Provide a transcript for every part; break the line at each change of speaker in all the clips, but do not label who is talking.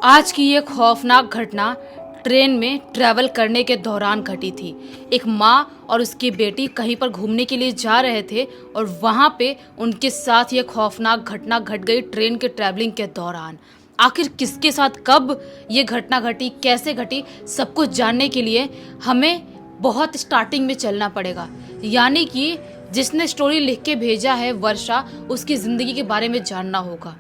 आज की ये खौफनाक घटना ट्रेन में ट्रैवल करने के दौरान घटी थी। एक माँ और उसकी बेटी कहीं पर घूमने के लिए जा रहे थे और वहाँ पे उनके साथ ये खौफनाक घटना घट गई ट्रेन के ट्रैवलिंग के दौरान। आखिर किसके साथ कब ये घटना घटी, कैसे घटी, सब कुछ जानने के लिए हमें बहुत स्टार्टिंग में चलना पड़ेगा। यानी कि जिसने स्टोरी लिख के भेजा है वर्षा, उसकी ज़िंदगी के बारे में जानना होगा।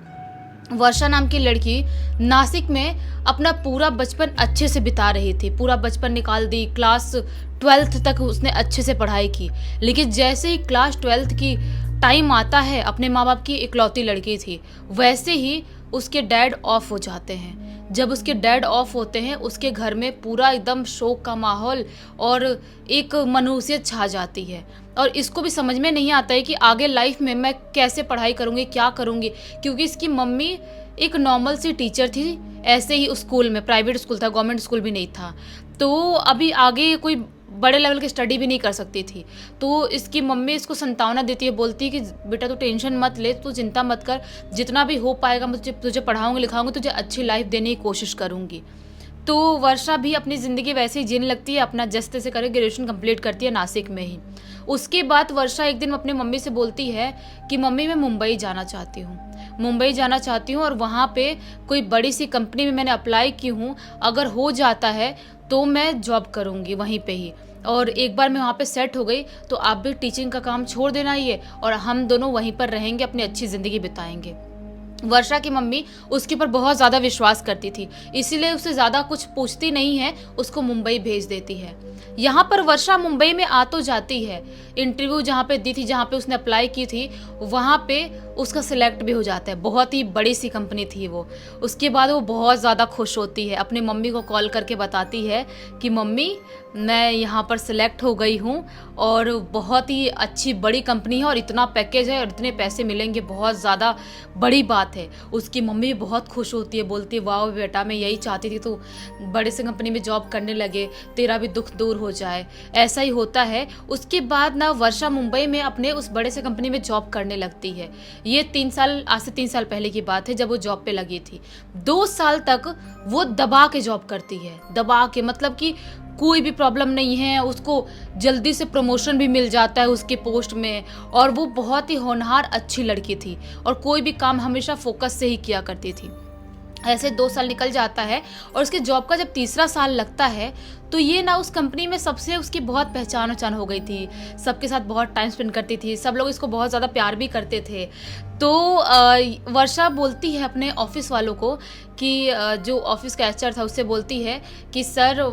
वर्षा नाम की लड़की नासिक में अपना पूरा बचपन अच्छे से बिता रही थी। पूरा बचपन निकाल दी, क्लास 12th तक उसने अच्छे से पढ़ाई की। लेकिन जैसे ही क्लास 12th की टाइम आता है, अपने माँ बाप की इकलौती लड़की थी, वैसे ही उसके डैड ऑफ हो जाते हैं। जब उसके डैड ऑफ होते हैं, उसके घर में पूरा एकदम शोक का माहौल और एक मनुष्यत छा जाती है। और इसको भी समझ में नहीं आता है कि आगे लाइफ में मैं कैसे पढ़ाई करूँगी, क्या करूँगी, क्योंकि इसकी मम्मी एक नॉर्मल सी टीचर थी, ऐसे ही स्कूल में, प्राइवेट स्कूल था, गवर्नमेंट स्कूल भी नहीं था। तो अभी आगे कोई बड़े लेवल की स्टडी भी नहीं कर सकती थी। तो इसकी मम्मी इसको संतावना देती है, बोलती है कि बेटा तू टेंशन मत ले, तू चिंता मत कर, जितना भी हो पाएगा मैं तुझे पढ़ाऊँगी लिखाऊँगी, तुझे अच्छी लाइफ देने की कोशिश करूँगी। तो वर्षा भी अपनी ज़िंदगी वैसे ही जीने लगती है, अपना जस्ते से करके ग्रेजुएशन कंप्लीट करती है नासिक में ही। उसके बाद वर्षा एक दिन अपनी मम्मी से बोलती है कि मम्मी मैं मुंबई जाना चाहती हूँ, मुंबई जाना चाहती हूँ और वहाँ पे कोई बड़ी सी कंपनी में मैंने अप्लाई की हूँ, अगर हो जाता है तो मैं जॉब करूँगी वहीं पे ही, और एक बार मैं वहाँ पे सेट हो गई तो आप भी टीचिंग का काम छोड़ देना ये, और हम दोनों वहीं पर रहेंगे, अपनी अच्छी ज़िंदगी बिताएंगे। वर्षा की मम्मी उसके ऊपर बहुत ज़्यादा विश्वास करती थी, इसीलिए उसे ज़्यादा कुछ पूछती नहीं है, उसको मुंबई भेज देती है। यहाँ पर वर्षा मुंबई में आ तो जाती है, इंटरव्यू जहाँ पे दी थी, जहाँ पे उसने अप्लाई की थी, वहाँ पे उसका सिलेक्ट भी हो जाता है। बहुत ही बड़ी सी कंपनी थी वो। उसके बाद वो बहुत ज़्यादा खुश होती है, अपनी मम्मी को कॉल करके बताती है कि मम्मी मैं यहाँ पर सिलेक्ट हो गई हूँ और बहुत ही अच्छी बड़ी कंपनी है और इतना पैकेज है और इतने पैसे मिलेंगे, बहुत ज़्यादा बड़ी बात है। उसकी मम्मी भी बहुत खुश होती है, बोलती है वाह बेटा मैं यही चाहती थी तू बड़े से कंपनी में जॉब करने लगे, तेरा भी दुख दूर हो जाए। ऐसा ही होता है। उसके बाद ना वर्षा मुंबई में अपने उस बड़े से कंपनी में जॉब करने लगती है। ये आज से 3 साल पहले की बात है, जब वो जॉब पे लगी थी। 2 साल तक वो दबा के जॉब करती है, दबा के, मतलब कि कोई भी प्रॉब्लम नहीं है, उसको जल्दी से प्रमोशन भी मिल जाता है उसके पोस्ट में, और वो बहुत ही होनहार अच्छी लड़की थी और कोई भी काम हमेशा फोकस से ही किया करती थी। ऐसे 2 साल निकल जाता है और उसके जॉब का जब तीसरा साल लगता है तो ये ना उस कंपनी में सबसे उसकी बहुत पहचान हो गई थी, सबके साथ बहुत टाइम स्पेंड करती थी, सब लोग इसको बहुत ज़्यादा प्यार भी करते थे। तो वर्षा बोलती है अपने ऑफिस वालों को कि जो ऑफिस का एचआर था उससे बोलती है कि सर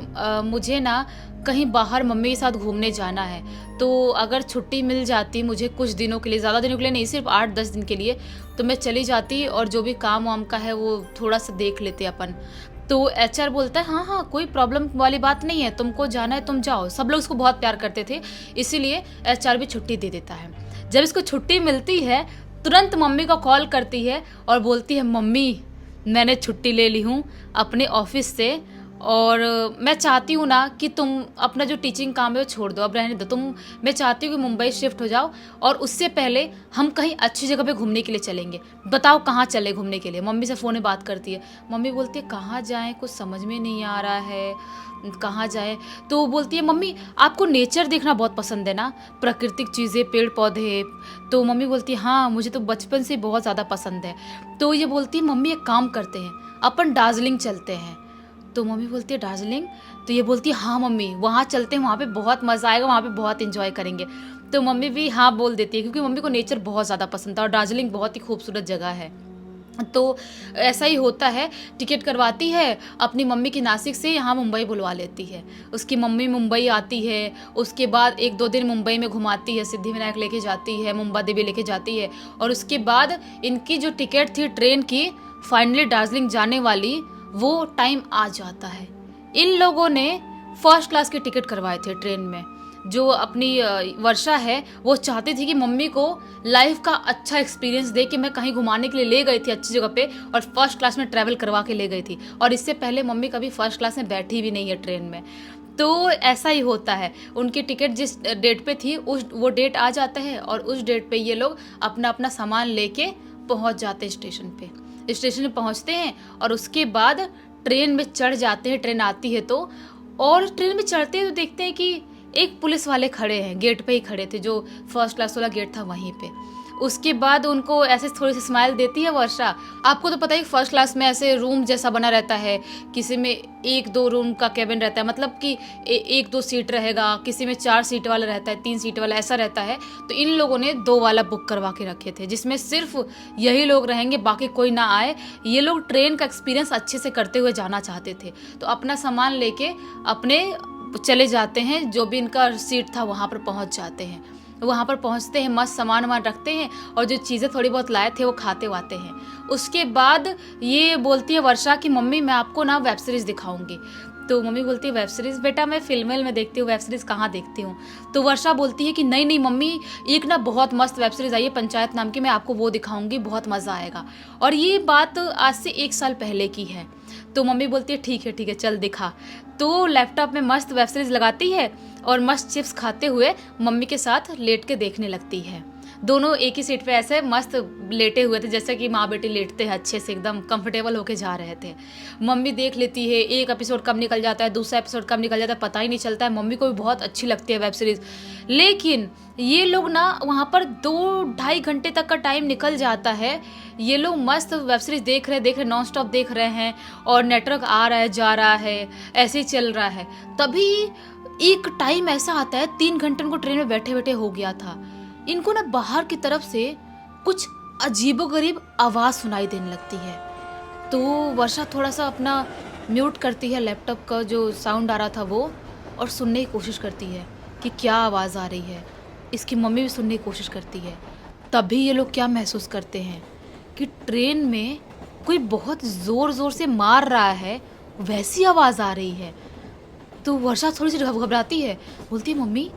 मुझे ना कहीं बाहर मम्मी के साथ घूमने जाना है, तो अगर छुट्टी मिल जाती मुझे कुछ दिनों के लिए, ज़्यादा दिनों के लिए नहीं, सिर्फ 8-10 दिन के लिए, तो मैं चली जाती और जो भी काम वाम का है वो थोड़ा सा देख लेते अपन। तो एचआर बोलता है हाँ हाँ कोई प्रॉब्लम वाली बात नहीं है, तुमको जाना है तुम जाओ। सब लोग इसको बहुत प्यार करते थे, इसीलिए एचआर भी छुट्टी दे देता है। जब इसको छुट्टी मिलती है तुरंत मम्मी को कॉल करती है और बोलती है मम्मी मैंने छुट्टी ले ली हूँ अपने ऑफिस से और मैं चाहती हूँ ना कि तुम अपना जो टीचिंग काम है वो छोड़ दो, अब रहने दो, मैं चाहती हूँ कि मुंबई शिफ्ट हो जाओ और उससे पहले हम कहीं अच्छी जगह पे घूमने के लिए चलेंगे, बताओ कहाँ चले घूमने के लिए। मम्मी से फ़ोन में बात करती है, मम्मी बोलती है कहाँ जाएँ, कुछ समझ में नहीं आ रहा है, कहाँ जाए। तो वो बोलती है मम्मी आपको नेचर देखना बहुत पसंद है ना, प्राकृतिक चीज़ें, पेड़ पौधे। तो मम्मी बोलती है हाँ मुझे तो बचपन से बहुत ज़्यादा पसंद है। तो ये बोलती है मम्मी एक काम करते हैं अपन दार्जिलिंग चलते हैं। तो मम्मी बोलती है दार्जिलिंग, तो ये बोलती है हाँ मम्मी वहाँ चलते हैं, वहाँ पे बहुत मज़ा आएगा, वहाँ पे बहुत इंजॉय करेंगे। तो मम्मी भी हाँ बोल देती है क्योंकि मम्मी को नेचर बहुत ज़्यादा पसंद था और दार्जिलिंग बहुत ही खूबसूरत जगह है। तो ऐसा ही होता है, टिकट करवाती है अपनी मम्मी की नासिक से, यहाँ मुंबई बुलवा लेती है। उसकी मम्मी मुंबई आती है, उसके बाद 1-2 दिन मुंबई में घुमाती है, सिद्धिविनायक लेके जाती है, मुंबा देवी लेके जाती है, और उसके बाद इनकी जो टिकट थी ट्रेन की फाइनली दार्जिलिंग जाने वाली, वो टाइम आ जाता है। इन लोगों ने फर्स्ट क्लास की टिकट करवाए थे ट्रेन में। जो अपनी वर्षा है वो चाहती थी कि मम्मी को लाइफ का अच्छा एक्सपीरियंस दे, कि मैं कहीं घुमाने के लिए ले गई थी अच्छी जगह पे और फर्स्ट क्लास में ट्रैवल करवा के ले गई थी, और इससे पहले मम्मी कभी फर्स्ट क्लास में बैठी भी नहीं है ट्रेन में। तो ऐसा ही होता है, उनकी टिकट जिस डेट पे थी वो डेट आ जाता है और उस डेट पे ये लोग अपना अपना सामान लेके पहुंच जाते हैं स्टेशन पे। स्टेशन में पहुंचते हैं और उसके बाद ट्रेन में चढ़ जाते हैं। ट्रेन आती है तो, और ट्रेन में चढ़ते हैं तो देखते हैं कि एक पुलिस वाले खड़े हैं, गेट पे ही खड़े थे, जो फर्स्ट क्लास वाला गेट था वहीं पे। उसके बाद उनको ऐसे थोड़ी सी स्माइल देती है वर्षा। आपको तो पता ही फर्स्ट क्लास में ऐसे रूम जैसा बना रहता है, किसी में 1-2 रूम का केबिन रहता है, मतलब कि 1-2 सीट रहेगा, किसी में 4 सीट वाला रहता है, 3 सीट वाला ऐसा रहता है। तो इन लोगों ने 2 वाला बुक करवा के रखे थे, जिसमें सिर्फ यही लोग रहेंगे, बाकी कोई ना आए। ये लोग ट्रेन का एक्सपीरियंस अच्छे से करते हुए जाना चाहते थे, तो अपना सामान लेके अपने चले जाते हैं, जो भी इनका सीट था वहाँ पर पहुँच जाते हैं। वहाँ पर पहुँचते हैं, मस्त सामान वामान रखते हैं और जो चीज़ें थोड़ी बहुत लाए थे वो खाते वाते हैं। उसके बाद ये बोलती है वर्षा कि मम्मी मैं आपको ना वेब सीरीज़ दिखाऊंगी। तो मम्मी बोलती है वेब सीरीज़? बेटा मैं फिल्में में देखती हूँ, वेब सीरीज़ कहाँ देखती हूँ। तो वर्षा बोलती है कि नहीं नहीं मम्मी, एक ना बहुत मस्त वेब सीरीज़ आई है पंचायत नाम की, मैं आपको वो दिखाऊंगी, बहुत मज़ा आएगा। और ये बात आज से 1 साल पहले की है। तो मम्मी बोलती है ठीक है चल दिखा। तो लैपटॉप में मस्त वेब सीरीज़ लगाती है और मस्त चिप्स खाते हुए मम्मी के साथ लेट के देखने लगती है। दोनों एक ही सीट पे ऐसे मस्त लेटे हुए थे, जैसे कि माँ बेटी लेटते हैं, अच्छे से एकदम कंफर्टेबल होके जा रहे थे। मम्मी देख लेती है, एक एपिसोड कब निकल जाता है, दूसरा एपिसोड कब निकल जाता है, पता ही नहीं चलता है। मम्मी को भी बहुत अच्छी लगती है वेब सीरीज़। लेकिन ये लोग ना वहाँ पर 2-2.5 घंटे तक का टाइम निकल जाता है। ये लोग मस्त वेब सीरीज़ देख रहे नॉन स्टॉप देख रहे हैं, और नेटवर्क आ रहा है जा रहा है, ऐसे ही चल रहा है। तभी एक टाइम ऐसा आता है, 3 घंटे उनको ट्रेन में बैठे बैठे हो गया था। इनको ना बाहर की तरफ से कुछ अजीबोगरीब आवाज़ सुनाई देने लगती है। तो वर्षा थोड़ा सा अपना म्यूट करती है लैपटॉप का जो साउंड आ रहा था वो, और सुनने की कोशिश करती है कि क्या आवाज़ आ रही है। इसकी मम्मी भी सुनने की कोशिश करती है। तभी ये लोग क्या महसूस करते हैं कि ट्रेन में कोई बहुत ज़ोर ज़ोर से मार रहा है, वैसी आवाज़ आ रही है। तो वर्षा थोड़ी सी घबराती है, बोलती है मम्मी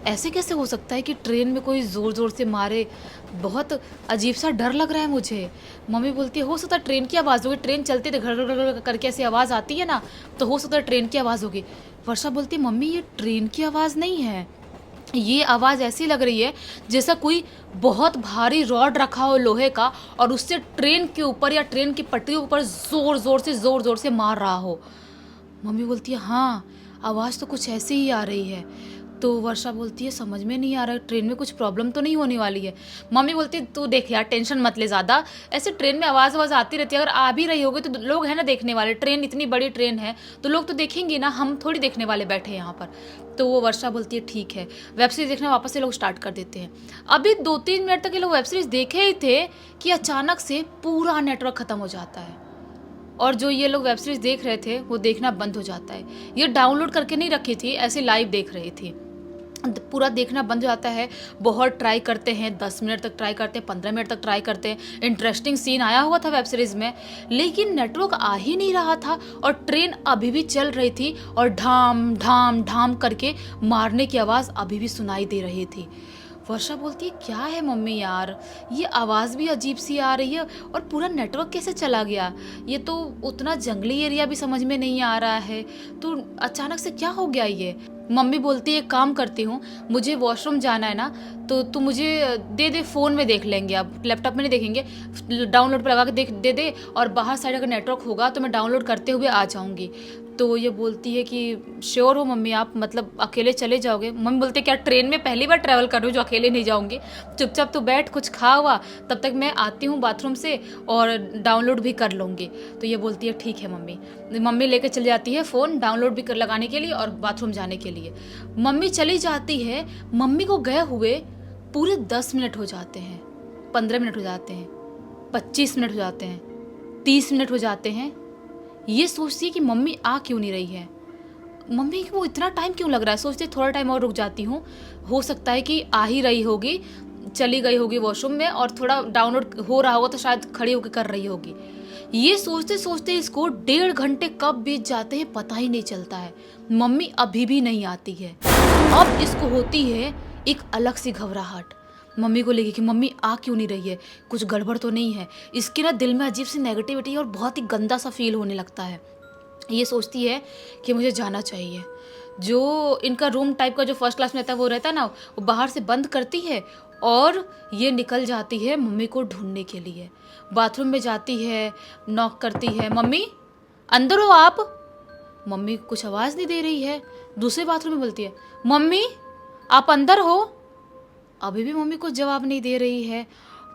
ऐसे कैसे हो सकता है कि ट्रेन में कोई ज़ोर ज़ोर से मारे, बहुत अजीब सा डर लग रहा है मुझे। मम्मी बोलती है हो सकता है ट्रेन की आवाज़ होगी, ट्रेन चलती है घर घर घर करके ऐसी आवाज़ आती है ना, तो हो सकता है ट्रेन की आवाज़ होगी। वर्षा बोलती है मम्मी ये ट्रेन की आवाज़ नहीं है, ये आवाज़ ऐसी लग रही है जैसा कोई बहुत भारी रॉड रखा हो लोहे का, और उससे ट्रेन के ऊपर या ट्रेन की पटरी के ऊपर ज़ोर ज़ोर से मार रहा हो। मम्मी बोलती है हाँ आवाज़ तो कुछ ऐसी ही आ रही है। तो वर्षा बोलती है समझ में नहीं आ रहा, ट्रेन में कुछ प्रॉब्लम तो नहीं होने वाली है। मम्मी बोलती है तू देख यार टेंशन मत ले ज़्यादा, ऐसे ट्रेन में आवाज़ आती रहती है, अगर आ भी रही होगी तो लोग हैं ना देखने वाले, ट्रेन इतनी बड़ी ट्रेन है तो लोग तो देखेंगे ना, हम थोड़ी देखने वाले बैठे हैं यहाँ पर। तो वो वर्षा बोलती है ठीक है। वेब सीरीज़ देखना वापस से लोग स्टार्ट कर देते हैं। अभी 2-3 मिनट तक ये लोग वेब सीरीज़ देखे ही थे कि अचानक से पूरा नेटवर्क ख़त्म हो जाता है, और जो ये लोग वेब सीरीज़ देख रहे थे वो देखना बंद हो जाता है। ये डाउनलोड करके नहीं रखी थी, ऐसे लाइव देख रही थी। पूरा देखना बंद हो जाता है। बहुत ट्राई करते हैं, 10 मिनट तक ट्राई करते हैं, 15 मिनट तक ट्राई करते हैं। इंटरेस्टिंग सीन आया हुआ था वेब सीरीज़ में, लेकिन नेटवर्क आ ही नहीं रहा था, और ट्रेन अभी भी चल रही थी, और ढाम ढाम ढाम करके मारने की आवाज़ अभी भी सुनाई दे रही थी। वर्षा बोलती है क्या है मम्मी यार, ये आवाज़ भी अजीब सी आ रही है, और पूरा नेटवर्क कैसे चला गया, ये तो उतना जंगली एरिया भी समझ में नहीं आ रहा है, तो अचानक से क्या हो गया ये। मम्मी बोलती है एक काम करती हूँ, मुझे वॉशरूम जाना है ना, तो तू मुझे दे फ़ोन में देख लेंगे, अब लैपटॉप में नहीं देखेंगे, डाउनलोड पर लगा के दे, और बाहर साइड अगर नेटवर्क होगा तो मैं डाउनलोड करते हुए आ जाऊँगी। तो ये बोलती है कि श्योर हो मम्मी आप, मतलब अकेले चले जाओगे? मम्मी बोलते क्या ट्रेन में पहली बार ट्रैवल कर रही हूँ जो अकेले नहीं जाऊँगी, चुपचाप तो बैठ, कुछ खा हुआ, तब तक मैं आती हूँ बाथरूम से और डाउनलोड भी कर लूँगी। तो ये बोलती है ठीक है मम्मी। मम्मी लेके चली जाती है फ़ोन डाउनलोड भी कर लगाने के लिए और बाथरूम जाने के लिए। मम्मी चली जाती है। मम्मी को गए हुए पूरे 10 मिनट हो जाते हैं, 15 मिनट हो जाते हैं, 25 मिनट हो जाते हैं, 30 मिनट हो जाते हैं। ये सोचती है कि मम्मी आ क्यों नहीं रही है, मम्मी को इतना टाइम क्यों लग रहा है। सोचती है थोड़ा टाइम और रुक जाती हूँ, हो सकता है कि आ ही रही होगी, चली गई होगी वॉशरूम में, और थोड़ा डाउनलोड हो रहा होगा तो शायद खड़ी होकर कर रही होगी। ये सोचते सोचते इसको 1.5 घंटे कब बीत जाते हैं पता ही नहीं चलता है। मम्मी अभी भी नहीं आती है। अब इसको होती है एक अलग सी घबराहट मम्मी को लेके कि मम्मी आ क्यों नहीं रही है, कुछ गड़बड़ तो नहीं है। इसके ना दिल में अजीब सी नेगेटिविटी और बहुत ही गंदा सा फील होने लगता है। ये सोचती है कि मुझे जाना चाहिए। जो इनका रूम टाइप का जो फर्स्ट क्लास में रहता है वो रहता है ना, वो बाहर से बंद करती है और ये निकल जाती है मम्मी को ढूंढने के लिए। बाथरूम में जाती है, नॉक करती है, मम्मी अंदर हो आप? मम्मी कुछ आवाज़ नहीं दे रही है। दूसरे बाथरूम में बोलती है, मम्मी आप अंदर हो? अभी भी मम्मी कुछ जवाब नहीं दे रही है।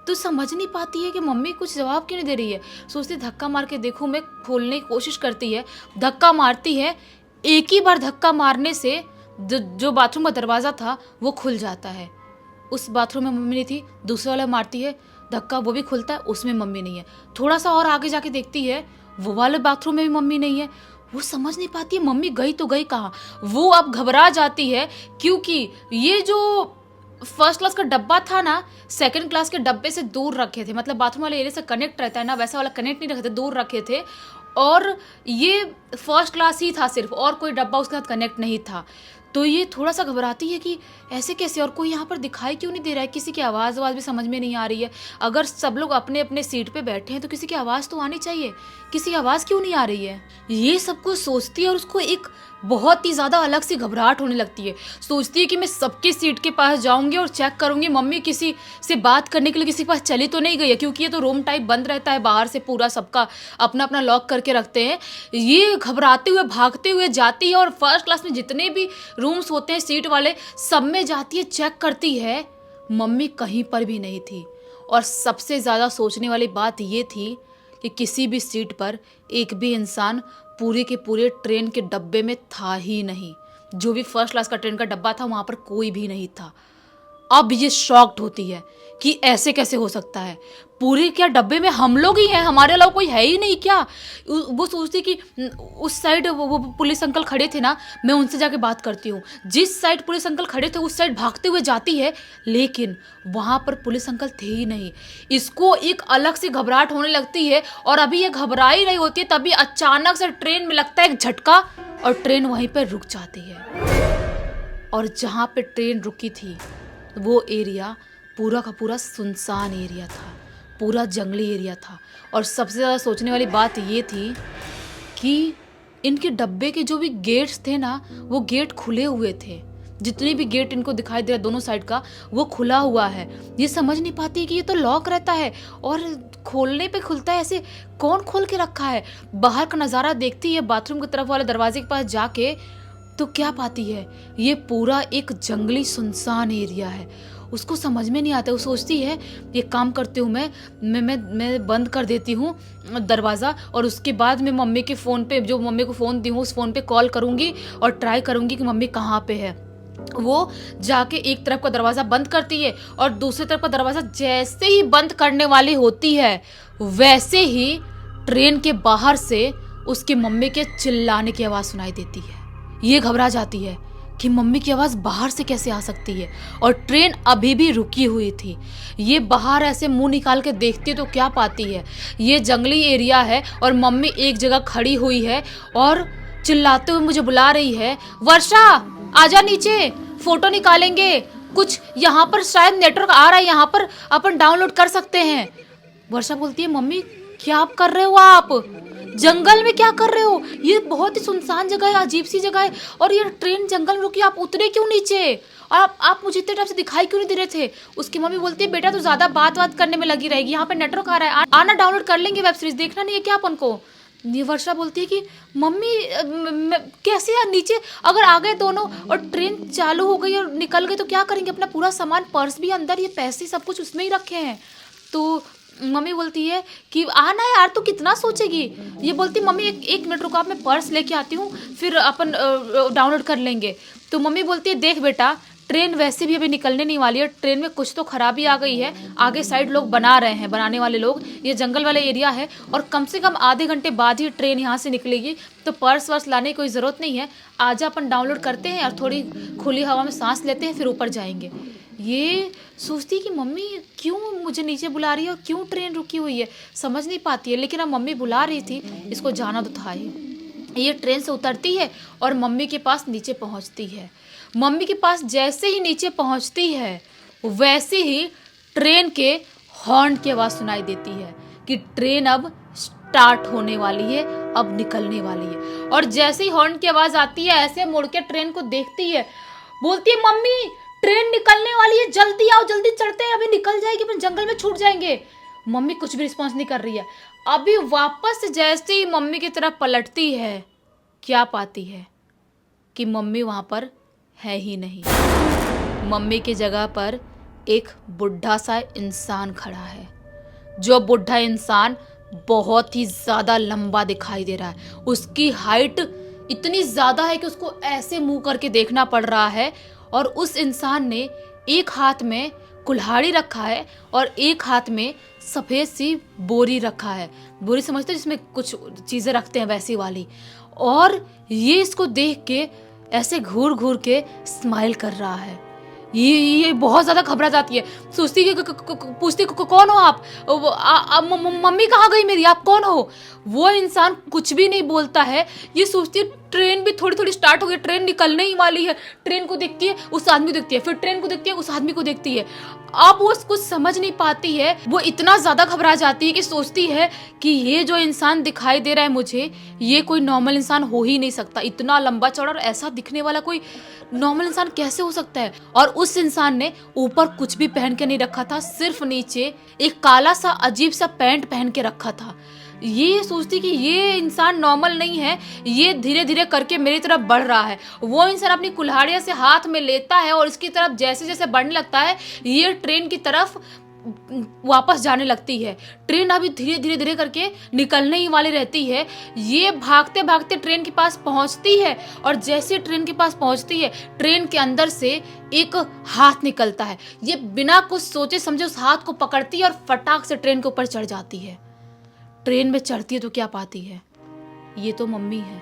तो समझ नहीं पाती है कि मम्मी कुछ जवाब क्यों नहीं दे रही है। सोचती धक्का मार के देखूँ मैं, खोलने की कोशिश करती है, धक्का मारती है। एक ही बार धक्का मारने से जो बाथरूम का दरवाज़ा था वो खुल जाता है। उस बाथरूम में मम्मी नहीं थी। दूसरे वाला मारती है धक्का, वो भी खुलता है, उसमें मम्मी नहीं है। थोड़ा सा और आगे जाके देखती है, वो वाले बाथरूम में भी मम्मी नहीं है। वो समझ नहीं पाती है मम्मी गई तो गई कहाँ। वो अब घबरा जाती है, क्योंकि ये जो फर्स्ट क्लास का डब्बा था ना, सेकंड क्लास के डब्बे से दूर रखे थे। मतलब बाथरूम वाले एरिया से कनेक्ट रहता है ना, वैसा वाला कनेक्ट नहीं रखे थे, दूर रखे थे। और ये फर्स्ट क्लास ही था सिर्फ, और कोई डब्बा उसके साथ कनेक्ट नहीं था। तो ये थोड़ा सा घबराती है कि ऐसे कैसे, और कोई यहाँ पर दिखाई क्यों नहीं दे रहा है, किसी की आवाज़ भी समझ में नहीं आ रही है। अगर सब लोग अपने अपने सीट पे बैठे हैं तो किसी की आवाज़ तो आनी चाहिए, किसी की आवाज़ क्यों नहीं आ रही है। ये सब कुछ सोचती है और उसको एक बहुत ही ज़्यादा अलग सी घबराहट होने लगती है। सोचती है कि मैं सबके सीट के पास जाऊंगी और चेक करूंगी मम्मी किसी से बात करने के लिए किसी के पास चली तो नहीं गई है, क्योंकि ये तो रूम टाइप बंद रहता है, बाहर से पूरा सबका अपना अपना लॉक करके रखते हैं। ये घबराते हुए भागते हुए जाती है और फर्स्ट क्लास में जितने भी रूम्स होते हैं सीट वाले, सब में जाती है, चेक करती है, मम्मी कहीं पर भी नहीं थी। और सबसे ज़्यादा सोचने वाली बात ये थी कि किसी भी सीट पर एक भी इंसान पूरे के पूरे ट्रेन के डब्बे में था ही नहीं। जो भी फर्स्ट क्लास का ट्रेन का डब्बा था वहाँ पर कोई भी नहीं था। अब ये शॉक्ड होती है कि ऐसे कैसे हो सकता है, पूरे क्या डब्बे में हम लोग ही हैं, हमारे अलावा कोई है ही नहीं क्या। वो सोचती कि उस साइड वो पुलिस अंकल खड़े थे ना, मैं उनसे जाके बात करती हूँ। जिस साइड पुलिस अंकल खड़े थे उस साइड भागते हुए जाती है, लेकिन वहाँ पर पुलिस अंकल थे ही नहीं। इसको एक अलग सी घबराहट होने लगती है, और अभी ये घबरा ही रही होती है, तभी अचानक से ट्रेन में लगता है एक झटका और ट्रेन वहीं पर रुक जाती है। और जहाँ पे ट्रेन रुकी थी वो एरिया पूरा का पूरा सुनसान एरिया था, पूरा जंगली एरिया था। और सबसे ज़्यादा सोचने वाली बात ये थी कि इनके डब्बे के जो भी गेट्स थे ना, वो गेट खुले हुए थे। जितने भी गेट इनको दिखाई दे रहा दोनों साइड का, वो खुला हुआ है। ये समझ नहीं पाती कि ये तो लॉक रहता है और खोलने पे खुलता है, ऐसे कौन खोल के रखा है। बाहर का नज़ारा देखती है बाथरूम की तरफ वाले दरवाजे के पास जाके, तो क्या पाती है, ये पूरा एक जंगली सुनसान एरिया है। उसको समझ में नहीं आता। वो सोचती है ये काम करती हूँ, मैं बंद कर देती हूँ दरवाज़ा, और उसके बाद मैं मम्मी के फ़ोन पे, जो मम्मी को फ़ोन दी हूँ उस फ़ोन पे कॉल करूँगी और ट्राई करूँगी कि मम्मी कहाँ पे है। वो जाके एक तरफ का दरवाज़ा बंद करती है और दूसरी तरफ का दरवाज़ा जैसे ही बंद करने वाली होती है, वैसे ही ट्रेन के बाहर से उसकी मम्मी के चिल्लाने की आवाज़ सुनाई देती है। ये घबरा जाती है कि मम्मी की आवाज़ बाहर से कैसे आ सकती है, और ट्रेन अभी भी रुकी हुई थी। ये बाहर ऐसे मुंह निकाल के देखती तो क्या पाती है, ये जंगली एरिया है और मम्मी एक जगह खड़ी हुई है और चिल्लाते हुए मुझे बुला रही है, वर्षा आजा नीचे, फोटो निकालेंगे, कुछ यहाँ पर शायद नेटवर्क आ रहा है, यहाँ पर अपन डाउनलोड कर सकते हैं। वर्षा बोलती है, मम्मी क्या आप कर रहे हो, आप जंगल में क्या कर रहे हो, ये बहुत ही सुनसान जगह है, अजीब सी जगह है, और ये ट्रेन जंगल में रुकी, आप उतरे क्यों नीचे, और आप मुझे इतने टाइम से दिखाई क्यों नहीं दे रहे थे। उसकी मम्मी बोलती है, बेटा तो ज्यादा बात करने में लगी रहेगी, यहाँ पे नेटवर्क आ रहा है, आना डाउनलोड कर लेंगे, वेब सीरीज देखना नहीं है क्या अपन को। ये वर्षा बोलती है कि मम्मी कैसे यार, नीचे अगर आ गए दोनों और ट्रेन चालू हो गई और निकल गए तो क्या करेंगे, अपना पूरा सामान, पर्स भी अंदर, ये पैसे सब कुछ उसमें ही रखे हैं। तो मम्मी बोलती है कि आना यार, तू कितना सोचेगी। ये बोलती, मम्मी एक मिनट रुको, आप मैं पर्स लेके आती हूँ, फिर अपन डाउनलोड कर लेंगे। तो मम्मी बोलती है, देख बेटा, ट्रेन वैसे भी अभी निकलने नहीं वाली है, ट्रेन में कुछ तो खराबी आ गई है, आगे साइड लोग बना रहे हैं, बनाने वाले लोग, ये जंगल वाला एरिया है, और कम से कम आधे घंटे बाद ही ट्रेन यहाँ से निकलेगी, तो पर्स वर्स लाने की कोई ज़रूरत नहीं है, आजा अपन डाउनलोड करते हैं और थोड़ी खुली हवा में सांस लेते हैं, फिर ऊपर जाएंगे। ये सोचती कि मम्मी क्यों मुझे नीचे बुला रही है और क्यों ट्रेन रुकी हुई है, समझ नहीं पाती है, लेकिन अब मम्मी बुला रही थी, इसको जाना तो था ही। ये ट्रेन से उतरती है और मम्मी के पास नीचे पहुंचती है। मम्मी के पास जैसे ही नीचे पहुंचती है, वैसे ही ट्रेन के हॉर्न की आवाज़ सुनाई देती है कि ट्रेन अब स्टार्ट होने वाली है, अब निकलने वाली है। और जैसे ही हॉर्न की आवाज़ आती है, ऐसे मुड़ के ट्रेन को देखती है, बोलती है, मम्मी ट्रेन निकलने वाली है, जल्दी आओ, जल्दी चढ़ते हैं, अभी निकल जाएगी, फिर जंगल में छूट जाएंगे। मम्मी कुछ भी रिस्पॉन्स नहीं कर रही है। अभी वापस जैसे ही मम्मी की तरफ पलटती है, क्या पाती है कि मम्मी वहाँ पर है ही नहीं। मम्मी की जगह पर एक बुढ़ा सा इंसान खड़ा है। जो बुढ़ा इंसान बहुत ही ज़्यादा लंबा दिखाई दे रहा है। उसकी हाइट इतनी ज़्यादा है कि उसको ऐसे मुंह करके देखना पड़ रहा है। और उस इंसान ने एक हाथ में कुल्हाड़ी रखा है और एक हाथ में सफ़ेद सी बोरी रखा है। बोरी समझते हो जिसमें कुछ चीज़ें रखते हैं, वैसी वाली। और ये इसको देख के ऐसे घूर घूर के स्माइल कर रहा है। ये बहुत ज़्यादा घबरा जाती है, सोचती है पूछती कौन हो आप? मम्मी कहाँ गई मेरी, आप कौन हो? वो इंसान कुछ भी नहीं बोलता है। ये सोचती है ट्रेन भी थोड़ी थोड़ी स्टार्ट हो गई, ट्रेन निकलने ही वाली है। ट्रेन को देखती है, उस आदमी को देखती है, फिर ट्रेन को देखती है, उस आदमी को देखती है। अब वो कुछ समझ नहीं पाती है। वो इतना ज़्यादा घबरा जाती है कि सोचती है कि ये जो इंसान दिखाई दे रहा है मुझे, ये कोई नॉर्मल इंसान हो ही नहीं सकता। इतना लंबा चौड़ा और ऐसा दिखने वाला कोई नॉर्मल इंसान कैसे हो सकता है? और उस इंसान ने ऊपर कुछ भी पहन के नहीं रखा था, सिर्फ नीचे एक काला सा अजीब सा पैंट पहन के रखा था। ये सोचती कि ये इंसान नॉर्मल नहीं है, ये धीरे धीरे करके मेरी तरफ बढ़ रहा है। वो इंसान अपनी कुल्हाड़ियाँ से हाथ में लेता है और इसकी तरफ जैसे जैसे बढ़ने लगता है, ये ट्रेन की तरफ वापस जाने लगती है। ट्रेन अभी धीरे धीरे धीरे करके निकलने ही वाली रहती है। ये भागते भागते ट्रेन के पास पहुंचती है और जैसे ट्रेन के पास पहुंचती है, ट्रेन के अंदर से एक हाथ निकलता है। ये बिना कुछ सोचे समझे उस हाथ को पकड़ती है और फटाक से ट्रेन के ऊपर चढ़ जाती है। ट्रेन में चढ़ती है तो क्या पाती है? ये तो मम्मी है।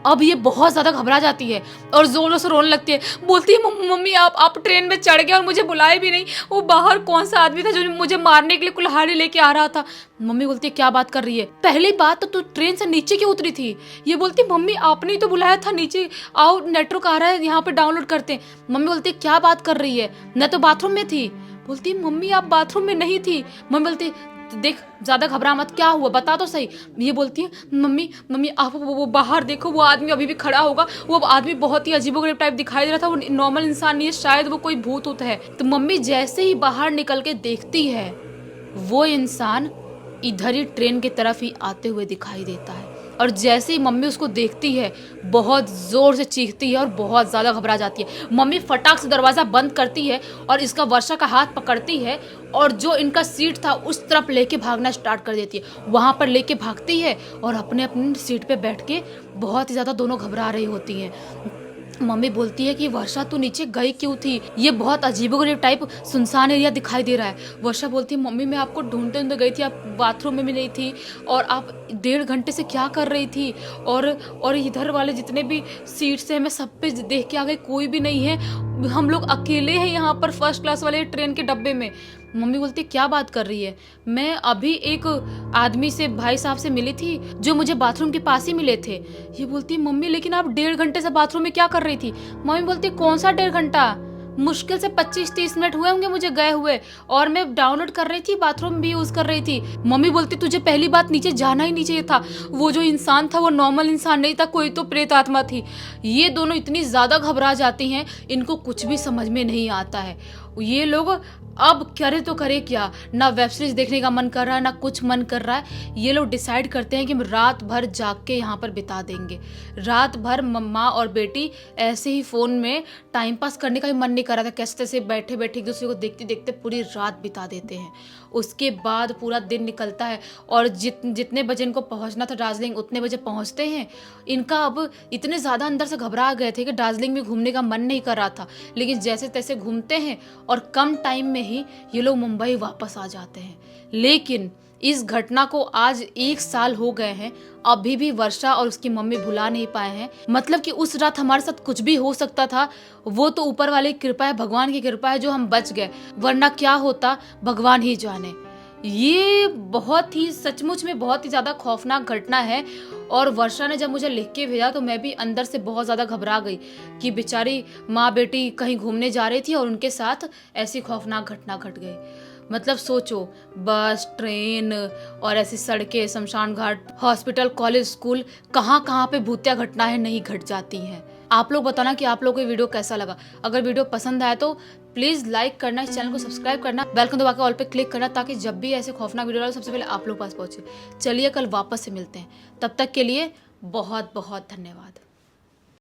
अब ये बहुत ज़्यादा घबरा जाती है और जोरों से रोने लगती है। बोलती है मम्मी आप ट्रेन में चढ़ गए और मुझे बुलाए भी नहीं। वो बाहर कौन सा आदमी था जो मुझे मारने के लिए कुल्हाड़ी लेके आ रहा था? मम्मी बोलती है क्या बात कर रही है? पहली बात तो तू ट्रेन से नीचे क्यों उतरी थी? ये बोलती मम्मी आपने ही तो बुलाया था, नीचे आओ, नेटवर्क आ रहा है, यहाँ पे डाउनलोड करते हैं। मम्मी बोलती है क्या बात कर रही है, मैं तो बाथरूम में थी। बोलती मम्मी आप बाथरूम में नहीं थी। मम्मी बोलती देख ज्यादा घबरा मत, क्या हुआ बता तो सही। ये बोलती है मम्मी आप वो बाहर देखो, वो आदमी अभी भी खड़ा होगा। वो आदमी बहुत ही अजीबोगरीब टाइप दिखाई दे रहा था, वो नॉर्मल इंसान नहीं है, शायद वो कोई भूत ऊत है। तो मम्मी जैसे ही बाहर निकल के देखती है, वो इंसान इधर ही ट्रेन की तरफ ही आते हुए दिखाई देता है। और जैसे ही मम्मी उसको देखती है, बहुत ज़ोर से चीखती है और बहुत ज़्यादा घबरा जाती है। मम्मी फटाक से दरवाज़ा बंद करती है और इसका वर्षा का हाथ पकड़ती है और जो इनका सीट था उस तरफ लेके भागना स्टार्ट कर देती है। वहाँ पर लेके भागती है और अपने अपनी सीट पे बैठ के बहुत ही ज़्यादा दोनों घबरा रही होती हैं। मम्मी बोलती है कि वर्षा तू नीचे गई क्यों थी? ये बहुत अजीबोगरीब टाइप सुनसान एरिया दिखाई दे रहा है। वर्षा बोलती है मम्मी मैं आपको ढूंढते ढूंढते गई थी, आप बाथरूम में भी नहीं थी और आप 1.5 घंटे से क्या कर रही थी? और इधर वाले जितने भी सीट्स हैं मैं सब पे देख के आ गई, कोई भी नहीं है, हम लोग अकेले हैं यहाँ पर फर्स्ट क्लास वाले ट्रेन के डब्बे में। मम्मी बोलती क्या बात कर रही है? मैं अभी एक आदमी से, भाई साहब से मिली थी जो मुझे बाथरूम के पास ही मिले थे। ये बोलती मम्मी लेकिन आप 1.5 घंटे से बाथरूम में क्या कर रही थी? मम्मी बोलती कौन सा 1.5 घंटा, मुश्किल से 25-30 मिनट हुए होंगे मुझे गए हुए, और मैं डाउनलोड कर रही थी, बाथरूम भी यूज कर रही थी। मम्मी बोलती तुझे पहली बात नीचे जाना ही नहीं चाहिए था। वो जो इंसान था वो नॉर्मल इंसान नहीं था, कोई तो प्रेत आत्मा थी। ये दोनों इतनी ज्यादा घबरा जाती हैं, इनको कुछ भी समझ में नहीं आता है। ये लोग अब करे तो करे क्या, ना वेब सीरीज देखने का मन कर रहा है ना कुछ मन कर रहा है। ये लोग डिसाइड करते हैं कि रात भर जाग के यहाँ पर बिता देंगे। रात भर मम्मा और बेटी ऐसे ही फ़ोन में टाइम पास करने का भी मन नहीं कर रहा था, कैसे तैसे बैठे बैठे एक दूसरे को देखते देखते पूरी रात बिता देते हैं। उसके बाद पूरा दिन निकलता है और जितने बजे इनको पहुँचना था दार्जिलिंग उतने बजे पहुँचते हैं। इनका अब इतने ज़्यादा अंदर से घबरा गए थे कि दार्जिलिंग में घूमने का मन नहीं कर रहा था, लेकिन जैसे तैसे घूमते हैं और कम टाइम में ही ये लोग मुंबई वापस आ जाते हैं। लेकिन इस घटना को आज 1 साल हो गए हैं, अभी भी वर्षा और उसकी मम्मी भुला नहीं पाए हैं। मतलब कि उस रात हमारे साथ कुछ भी हो सकता था, वो तो ऊपर वाले की कृपा है, भगवान की कृपा है जो हम बच गए, वरना क्या होता भगवान ही जाने। ये बहुत ही सचमुच में बहुत ही ज़्यादा खौफनाक घटना है। और वर्षा ने जब मुझे लिख के भेजा तो मैं भी अंदर से बहुत ज़्यादा घबरा गई कि बेचारी माँ बेटी कहीं घूमने जा रही थी और उनके साथ ऐसी खौफनाक घटना घट गई। मतलब सोचो, बस, ट्रेन और ऐसी सड़कें, शमशान घाट, हॉस्पिटल, कॉलेज, स्कूल, कहाँ कहाँ पे भूतिया घटनाएं नहीं घट जाती हैं। आप लोग बताना कि आप लोग को ये वीडियो कैसा लगा। अगर वीडियो पसंद आया तो प्लीज़ लाइक करना, इस चैनल को सब्सक्राइब करना, बेल को दबा के ऑल पे क्लिक करना, ताकि जब भी ऐसे खौफनाक वीडियो डालो सबसे पहले आप लोग पास पहुँचे। चलिए कल वापस से मिलते हैं, तब तक के लिए बहुत बहुत धन्यवाद।